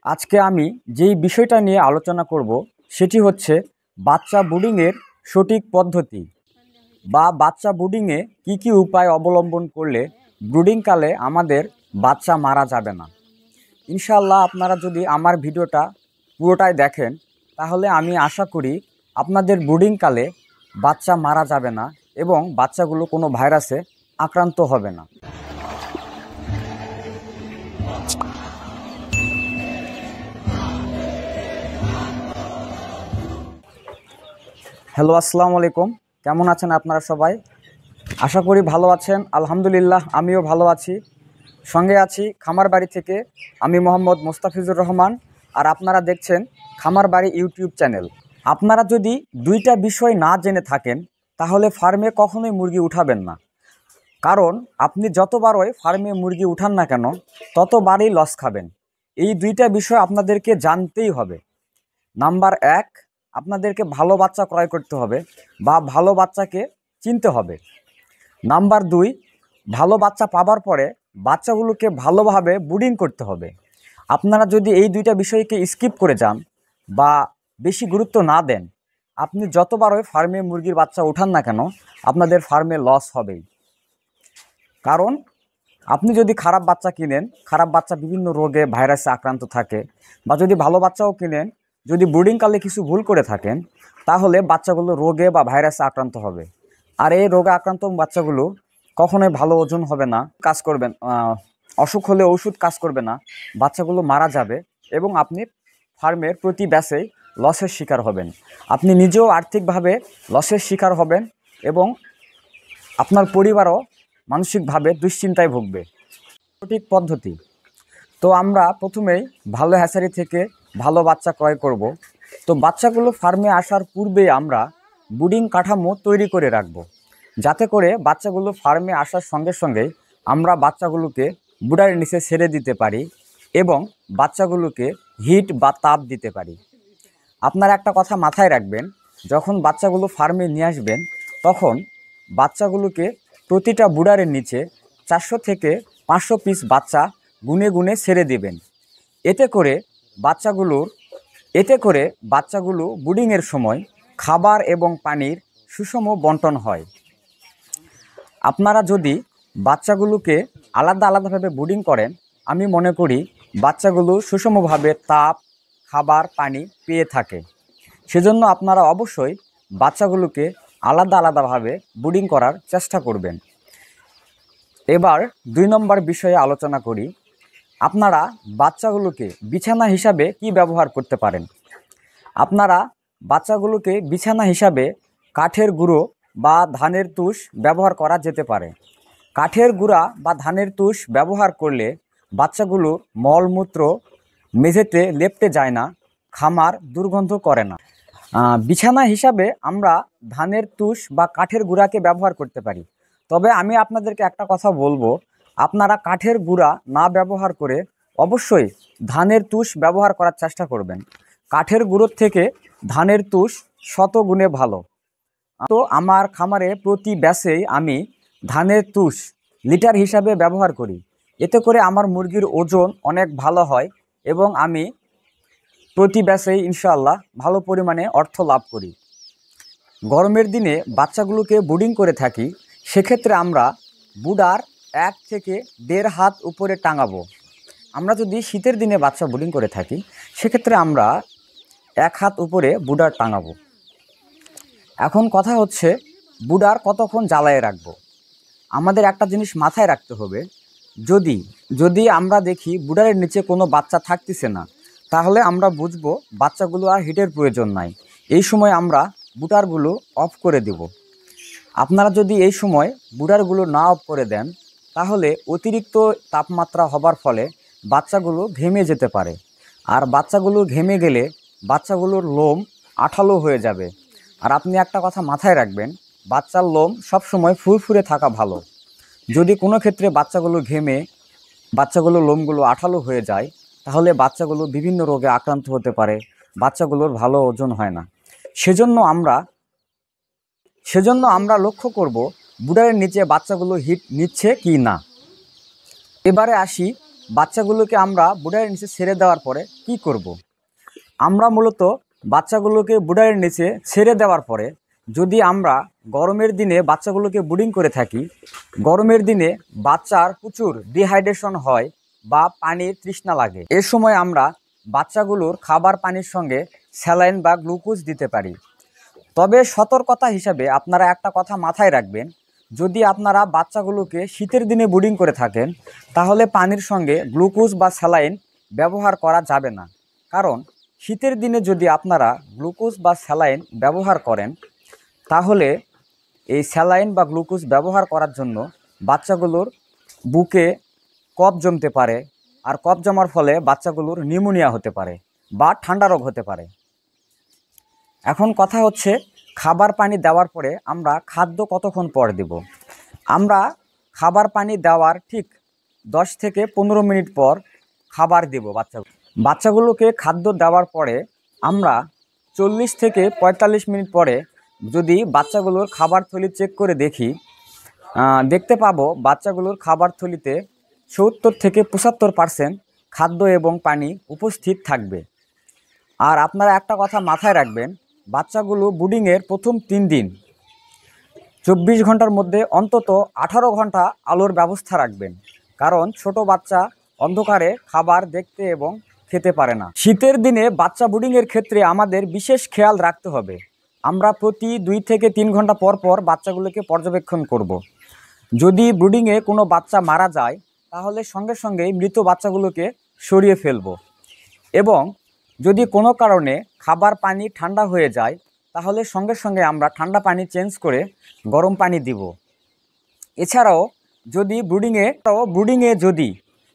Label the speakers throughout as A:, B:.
A: আজকে আমি যেই বিষয়টা নিয়ে আলোচনা করব সেটি হচ্ছে বাচ্চা ব্রুডিংয়ের সঠিক পদ্ধতি বা বাচ্চা ব্রুডিংয়ে কী কী উপায় অবলম্বন করলে ব্রুডিংকালে আমাদের বাচ্চা মারা যাবে না। ইনশাআল্লাহ আপনারা যদি আমার ভিডিওটা পুরোটাই দেখেন তাহলে আমি আশা করি আপনাদের ব্রুডিংকালে বাচ্চা মারা যাবে না এবং বাচ্চাগুলো কোনো ভাইরাসে আক্রান্ত হবে না। হ্যালো, আসসালামু আলাইকুম। কেমন আছেন আপনারা সবাই? আশা করি ভালো আছেন। আলহামদুলিল্লাহ, আমিও ভালো আছি। সঙ্গে আছি খামার বাড়ি থেকে আমি মোহাম্মদ মোস্তাফিজুর রহমান, আর আপনারা দেখছেন খামার বাড়ি ইউটিউব চ্যানেল। আপনারা যদি দুইটা বিষয় না জেনে থাকেন তাহলে ফার্মে কখনোই মুরগি উঠাবেন না, কারণ আপনি যতবারই ফার্মে মুরগি উঠান না কেন ততবারই লস খাবেন। এই দুইটা বিষয় আপনাদেরকে জানতেই হবে। নাম্বার 1, আপনাদেরকে ভালো বাচ্চা ক্রয় করতে হবে বা ভালো বাচ্চাকে চিনতে হবে। নাম্বার 2, ভালো বাচ্চা পাবার পরে বাচ্চাগুলোকে ভালোভাবে ব্রুডিং করতে হবে। আপনারা যদি এই দুইটা বিষয়কে স্কিপ করে যান বা বেশি গুরুত্ব না দেন, আপনি যতবারই ফার্মে মুরগির বাচ্চা ওঠান না কেন আপনাদের ফার্মে লস হবেই। কারণ আপনি যদি খারাপ বাচ্চা কিনেন, খারাপ বাচ্চা বিভিন্ন রোগে ভাইরাসে আক্রান্ত থাকে, বা যদি ভালো বাচ্চাও কিনেন, যদি ব্রুডিংকালে কিছু ভুল করে থাকেন তাহলে বাচ্চাগুলো রোগে বা ভাইরাসে আক্রান্ত হবে। আর এই রোগে আক্রান্ত বাচ্চাগুলো কখনোই ভালো ওজন হবে না, কাজ করবেন, অসুখ হলে ওষুধ কাজ করবে না, বাচ্চাগুলো মারা যাবে এবং আপনি ফার্মের প্রতি ব্যাচেই লসের শিকার হবেন। আপনি নিজেও আর্থিকভাবে লসের শিকার হবেন এবং আপনার পরিবারও মানসিকভাবে দুশ্চিন্তায় ভুগবে। সঠিক পদ্ধতি তো আমরা প্রথমেই ভালো হ্যাচারি থেকে ভালো বাচ্চা ক্রয় করব। তো বাচ্চাগুলো ফার্মে আসার পূর্বেই আমরা ব্রুডিং কাঠামো তৈরি করে রাখব, যাতে করে বাচ্চাগুলো ফার্মে আসার সঙ্গে সঙ্গেই আমরা বাচ্চাগুলোকে ব্রুডারের নিচে ছেড়ে দিতে পারি এবং বাচ্চাগুলোকে হিট বা তাপ দিতে পারি। আপনারা একটা কথা মাথায় রাখবেন, যখন বাচ্চাগুলো ফার্মে নিয়ে আসবেন তখন বাচ্চাগুলোকে প্রতিটা ব্রুডারের নিচে 400 থেকে 500 পিস বাচ্চা গুনে গুনে ছেড়ে দেবেন। এতে করে বাচ্চাগুলো ব্রুডিংয়ের সময় খাবার এবং পানির সুষম বন্টন হয়। আপনারা যদি বাচ্চাগুলোকে আলাদা আলাদাভাবে ব্রুডিং করেন, আমি মনে করি বাচ্চাগুলো সুষমভাবে তাপ, খাবার, পানি পেয়ে থাকে। সেজন্য আপনারা অবশ্যই বাচ্চাগুলোকে আলাদা আলাদাভাবে ব্রুডিং করার চেষ্টা করবেন। এবার 2 নম্বর বিষয়ে আলোচনা করি। আপনারা বাচ্চাগুলোকে বিছানা হিসাবে কি ব্যবহার করতে পারেন। আপনারা বাচ্চাগুলোকে বিছানা হিসাবে কাঠের গুঁড়ো বা ধানের তুষ ব্যবহার করা যেতে পারে। কাঠের গুঁড়া বা ধানের তুষ ব্যবহার করলে বাচ্চাগুলোর মলমূত্র মেঝেতে লেপ্টে যায় না, খামার দুর্গন্ধ করে না। বিছানা হিসাবে আমরা ধানের তুষ বা কাঠের গুঁড়াকে ব্যবহার করতে পারি। তবে আমি আপনাদেরকে একটা কথা বলবো, আপনারা কাঠের গুঁড়া না ব্যবহার করে অবশ্যই ধানের তুষ ব্যবহার করার চেষ্টা করবেন। কাঠের গুঁড়োর থেকে ধানের তুষ শতগুণে ভালো। তো আমার খামারে প্রতি ব্যাচেই আমি ধানের তুষ লিটার হিসাবে ব্যবহার করি। এতে করে আমার মুরগির ওজন অনেক ভালো হয় এবং আমি প্রতি ব্যাচেই ইনশাআল্লাহ ভালো পরিমাণে অর্থ লাভ করি। গরমের দিনে বাচ্চাগুলোকে ব্রুডিং করে থাকি, সেক্ষেত্রে আমরা ব্রুডার 1 থেকে 1.5 হাত উপরে টাঙাবো। আমরা যদি শীতের দিনে বাচ্চা ব্রুডিং করে থাকি সেক্ষেত্রে আমরা 1 হাত উপরে ব্রুডার টাঙাবো। এখন কথা হচ্ছে ব্রুডার কতক্ষণ জ্বালায়ে রাখবো। আমাদের একটা জিনিস মাথায় রাখতে হবে, যদি আমরা দেখি ব্রুডারের নিচে কোনো বাচ্চা থাকতেছে না, তাহলে আমরা বুঝবো বাচ্চাগুলো আর হিটের প্রয়োজন নাই। এই সময় আমরা ব্রুডারগুলো অফ করে দেব। আপনারা যদি এই সময় ব্রুডারগুলো না অফ করে দেন তাহলে অতিরিক্ত তাপমাত্রা হবার ফলে বাচ্চাগুলো ঘেমে যেতে পারে, আর বাচ্চাগুলো ঘেমে গেলে বাচ্চাগুলোর লোম আঠালো হয়ে যাবে। আর আপনি একটা কথা মাথায় রাখবেন, বাচ্চার লোম সবসময় ফুরফুরে থাকা ভালো। যদি কোনো ক্ষেত্রে বাচ্চাগুলো ঘেমে বাচ্চাগুলোর লোমগুলো আঠালো হয়ে যায় তাহলে বাচ্চাগুলো বিভিন্ন রোগে আক্রান্ত হতে পারে, বাচ্চাগুলোর ভালো ওজন হয় না। সেজন্য আমরা লক্ষ্য করব ব্রুডারের নিচে বাচ্চাগুলো হিট নিচ্ছে কি না। এবারে আসি বাচ্চাগুলোকে আমরা বুডারের নিচে ছেড়ে দেওয়ার পরে কি করব। আমরা মূলত বাচ্চাগুলোকে বুডারের নিচে ছেড়ে দেওয়ার পরে যদি আমরা গরমের দিনে বাচ্চাগুলোকে ব্রুডিং করে থাকি, গরমের দিনে বাচ্চার প্রচুর ডিহাইড্রেশন হয় বা পানির তৃষ্ণা লাগে, এ সময় আমরা বাচ্চাগুলোর খাবার পানির সঙ্গে স্যালাইন বা গ্লুকোজ দিতে পারি। তবে সতর্কতা হিসাবে আপনারা একটা কথা মাথায় রাখবেন, যদি আপনারা বাচ্চাগুলোকে শীতের দিনে ব্রুডিং করে থাকেন তাহলে পানির সঙ্গে গ্লুকোজ বা স্যালাইন ব্যবহার করা যাবে না। কারণ শীতের দিনে যদি আপনারা গ্লুকোজ বা স্যালাইন ব্যবহার করেন তাহলে এই স্যালাইন বা গ্লুকোজ ব্যবহার করার জন্য বাচ্চাগুলোর বুকে কফ জমতে পারে, আর কফ জমার ফলে বাচ্চাগুলোর নিউমোনিয়া হতে পারে বা ঠান্ডা রোগ হতে পারে। এখন কথা হচ্ছে, খাবার পানি দেওয়ার পরে আমরা খাদ্য কতক্ষণ পর দেব। আমরা খাবার পানি দেওয়ার ঠিক 10 থেকে 15 মিনিট পর খাবার দেব বাচ্চাগুলোকে খাদ্য দেওয়ার পরে আমরা 40 থেকে 45 মিনিট পরে যদি বাচ্চাগুলোর খাবার থলি চেক করে দেখতে পাবো বাচ্চাগুলোর খাবার থলিতে 70 থেকে 75% খাদ্য এবং পানি উপস্থিত থাকবে। আর আপনারা একটা কথা মাথায় রাখবেন, বাচ্চাগুলো ব্রুডিংয়ের প্রথম 3 দিন 24 ঘন্টার মধ্যে অন্তত 18 ঘন্টা আলোর ব্যবস্থা রাখবেন, কারণ ছোট বাচ্চা অন্ধকারে খাবার দেখতে এবং খেতে পারে না। শীতের দিনে বাচ্চা ব্রুডিংয়ের ক্ষেত্রে আমাদের বিশেষ খেয়াল রাখতে হবে। আমরা প্রতি 2 থেকে 3 ঘন্টা পর পর বাচ্চাগুলোকে পর্যবেক্ষণ করব। যদি ব্রুডিংয়ে কোনো বাচ্চা মারা যায় তাহলে সঙ্গে সঙ্গেই মৃত বাচ্চাগুলোকে সরিয়ে ফেলব, এবং যদি কোনো কারণে খাবার পানি ঠান্ডা হয়ে যায় তাহলে সঙ্গে সঙ্গে আমরা ঠান্ডা পানি চেঞ্জ করে গরম পানি দিব। এছাড়াও যদি ব্রুডিংয়ে যদি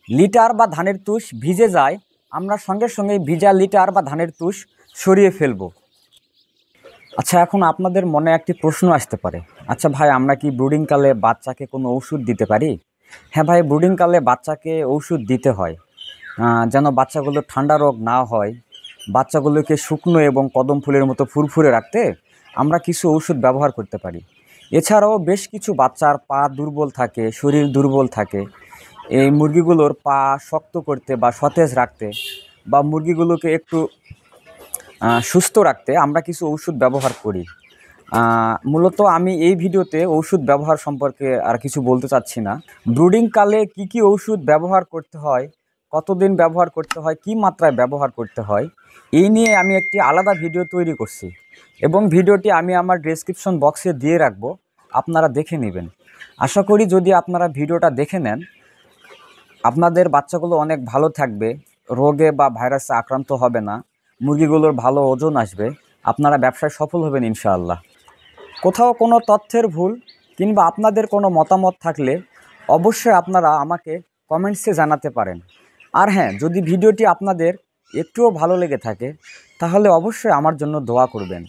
A: লিটার বা ধানের তুষ ভিজে যায়, আমরা সঙ্গে সঙ্গে ভিজা লিটার বা ধানের তুষ সরিয়ে ফেলব। আচ্ছা, এখন আপনাদের মনে একটি প্রশ্ন আসতে পারে, আচ্ছা ভাই, আমরা কি ব্রুডিংকালে বাচ্চাকে কোনো ওষুধ দিতে পারি? হ্যাঁ ভাই, ব্রুডিংকালে বাচ্চাকে ওষুধ দিতে হয়, যেন বাচ্চাগুলো ঠান্ডা রোগ না হয়। বাচ্চাগুলোকে শুকনো এবং কদম ফুলের মতো ফুরফুরে রাখতে আমরা কিছু ওষুধ ব্যবহার করতে পারি। এছাড়াও বেশ কিছু বাচ্চার পা দুর্বল থাকে, শরীর দুর্বল থাকে, এই মুরগিগুলোর পা শক্ত করতে বা সতেজ রাখতে বা মুরগিগুলোকে একটু সুস্থ রাখতে আমরা কিছু ওষুধ ব্যবহার করি। মূলত আমি এই ভিডিওতে ওষুধ ব্যবহার সম্পর্কে আর কিছু বলতে চাচ্ছি না। ব্রুডিংকালে কি কি ওষুধ ব্যবহার করতে হয়, কতদিন ব্যবহার করতে হয়, কি মাত্রায় ব্যবহার করতে হয়, এই নিয়ে আমি একটি আলাদা ভিডিও তৈরি করছি, এবং ভিডিওটি আমি আমার ডেসক্রিপশন বক্সে দিয়ে রাখবো, আপনারা দেখে নেবেন। আশা করি যদি আপনারা ভিডিওটা দেখে নেন আপনাদের বাচ্চাগুলো অনেক ভালো থাকবে, রোগে বা ভাইরাসে আক্রান্ত হবে না, মুরগিগুলোর ভালো ওজন আসবে, আপনারা ব্যবসায় সফল হবেন ইনশাআল্লাহ। কোথাও কোনো তথ্যের ভুল কিংবা আপনাদের কোনো মতামত থাকলে অবশ্যই আপনারা আমাকে কমেন্টসে জানাতে পারেন। আর হ্যাঁ, যদি ভিডিওটি আপনাদের একটুও ভালো লেগে থাকে তাহলে অবশ্যই আমার জন্য দোয়া করবেন।